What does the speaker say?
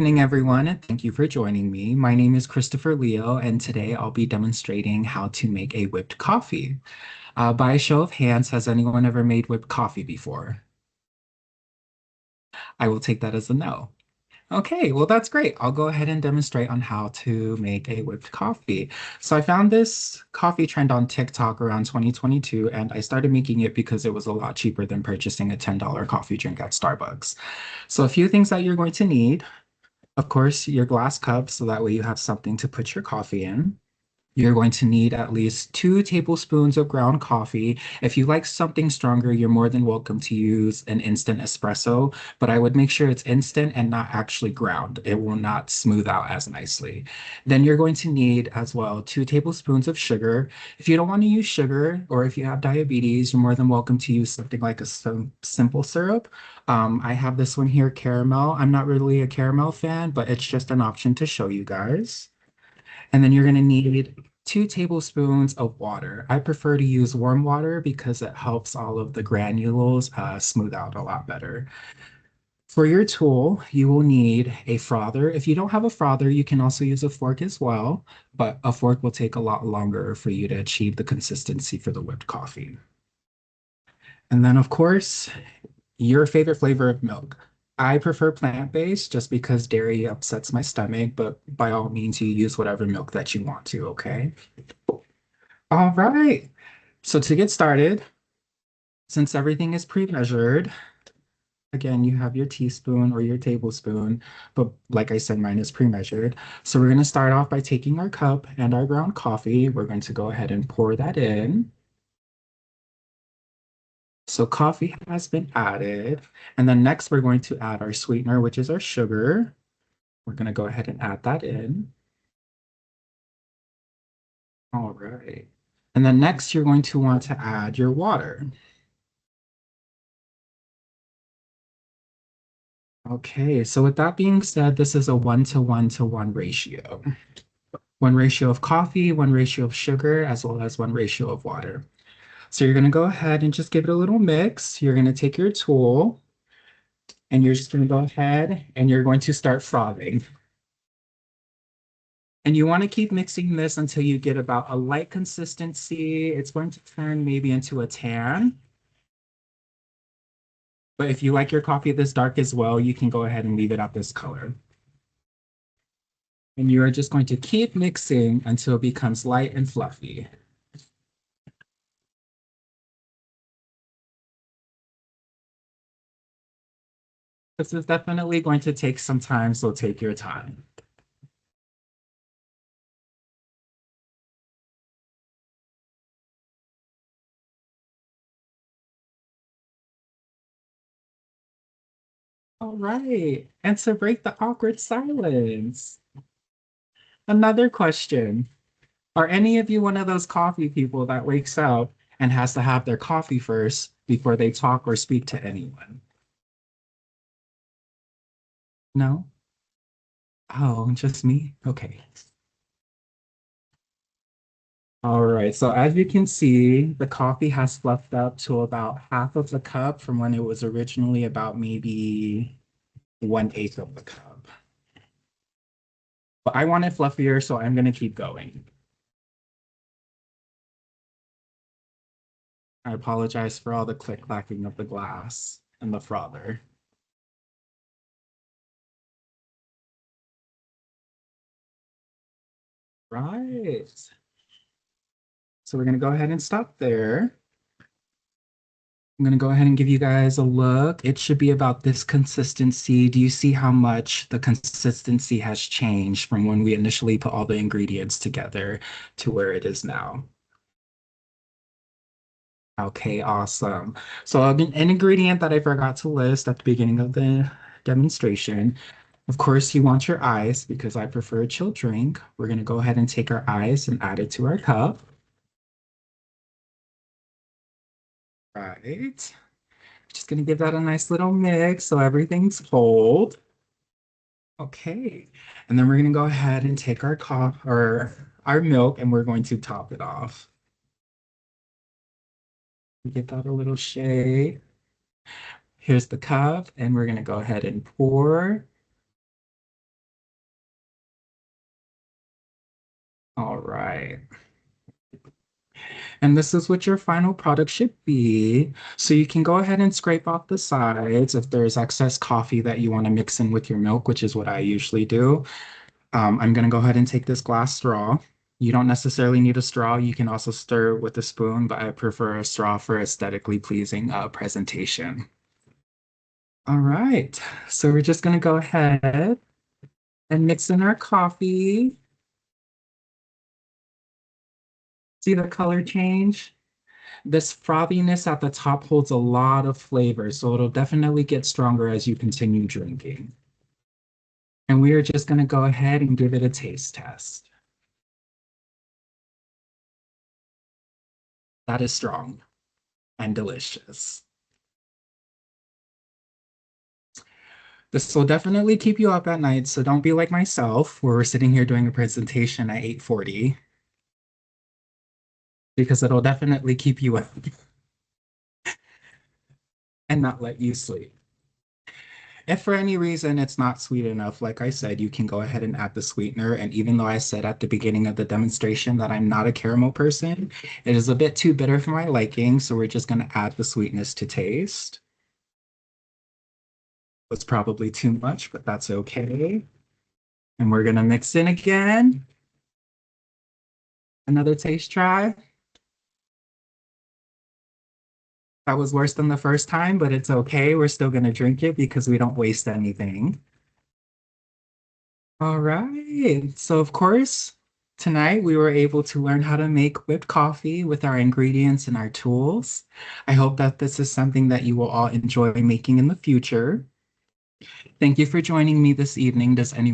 Evening, everyone, and thank you for joining me. My name is Christopher Leo, and today I'll be demonstrating how to make a whipped coffee. By a show of hands, has anyone ever made whipped coffee before? I will take that as a no. Okay, well, that's great. I'll go ahead and demonstrate on how to make a whipped coffee. So I found this coffee trend on TikTok around 2022, and I started making it because it was a lot cheaper than purchasing a $10 coffee drink at Starbucks. So a few things that you're going to need. Of course, your glass cup, so that way you have something to put your coffee in. You're going to need at least 2 tablespoons of ground coffee. If you like something stronger, you're more than welcome to use an instant espresso, but I would make sure it's instant and not actually ground. It will not smooth out as nicely. Then you're going to need as well 2 tablespoons of sugar. If you don't want to use sugar, or if you have diabetes, you're more than welcome to use something like a simple syrup. I have this one here, caramel. I'm not really a caramel fan, but it's just an option to show you guys. And then you're going to need 2 tablespoons of water. I prefer to use warm water because it helps all of the granules smooth out a lot better. For your tool, you will need a frother. If you don't have a frother, you can also use a fork as well, but a fork will take a lot longer for you to achieve the consistency for the whipped coffee. And then, of course, your favorite flavor of milk. I prefer plant-based just because dairy upsets my stomach, but by all means, you use whatever milk that you want to, okay? All right. So to get started, since everything is pre-measured, again, you have your teaspoon or your tablespoon, but like I said, mine is pre-measured. So we're going to start off by taking our cup and our ground coffee. We're going to go ahead and pour that in. So coffee has been added. And then next, we're going to add our sweetener, which is our sugar. We're going to go ahead and add that in. All right. And then next, you're going to want to add your water. Okay, so with that being said, this is a 1 to 1 to 1 ratio. One ratio of coffee, one ratio of sugar, as well as one ratio of water. So you're going to go ahead and just give it a little mix. You're going to take your tool and you're just going to go ahead and you're going to start frothing. And you want to keep mixing this until you get about a light consistency. It's going to turn maybe into a tan. But if you like your coffee this dark as well, you can go ahead and leave it at this color. And you are just going to keep mixing until it becomes light and fluffy. This is definitely going to take some time, so take your time. All right. And to break the awkward silence, another question. Are any of you one of those coffee people that wakes up and has to have their coffee first before they talk or speak to anyone? No? Oh, just me? Okay. All right. So as you can see, the coffee has fluffed up to about half of the cup from when it was originally about maybe 1/8 of the cup. But I want it fluffier, so I'm going to keep going. I apologize for all the click-clacking of the glass and the frother. Right. So we're going to go ahead and stop there. I'm going to go ahead and give you guys a look. It should be about this consistency. Do you see how much the consistency has changed from when we initially put all the ingredients together to where it is now? Okay, awesome. So an ingredient that I forgot to list at the beginning of the demonstration, of course, you want your ice because I prefer a chilled drink. We're going to go ahead and take our ice and add it to our cup. Right. Just going to give that a nice little mix so everything's cold. Okay. And then we're going to go ahead and take our our milk and we're going to top it off. Give that a little shake. Here's the cup and we're going to go ahead and pour. All right. And this is what your final product should be. So you can go ahead and scrape off the sides if there's excess coffee that you want to mix in with your milk, which is what I usually do. I'm going to go ahead and take this glass straw. You don't necessarily need a straw. You can also stir with a spoon, but I prefer a straw for aesthetically pleasing presentation. All right. So we're just going to go ahead and mix in our coffee. See the color change? This frothiness at the top holds a lot of flavor, so it'll definitely get stronger as you continue drinking. And we are just going to go ahead and give it a taste test. That is strong and delicious. This will definitely keep you up at night, so don't be like myself, where we're sitting here doing a presentation at 8:40, because it'll definitely keep you up and not let you sleep. If for any reason it's not sweet enough, like I said, you can go ahead and add the sweetener. And even though I said at the beginning of the demonstration that I'm not a caramel person, it is a bit too bitter for my liking. So we're just going to add the sweetness to taste. It's probably too much, but that's okay. And we're going to mix in again. Another taste try. That was worse than the first time, but it's okay. We're still going to drink it because we don't waste anything. All right. So, of course, tonight we were able to learn how to make whipped coffee with our ingredients and our tools. I hope that this is something that you will all enjoy making in the future. Thank you for joining me this evening. Does anyone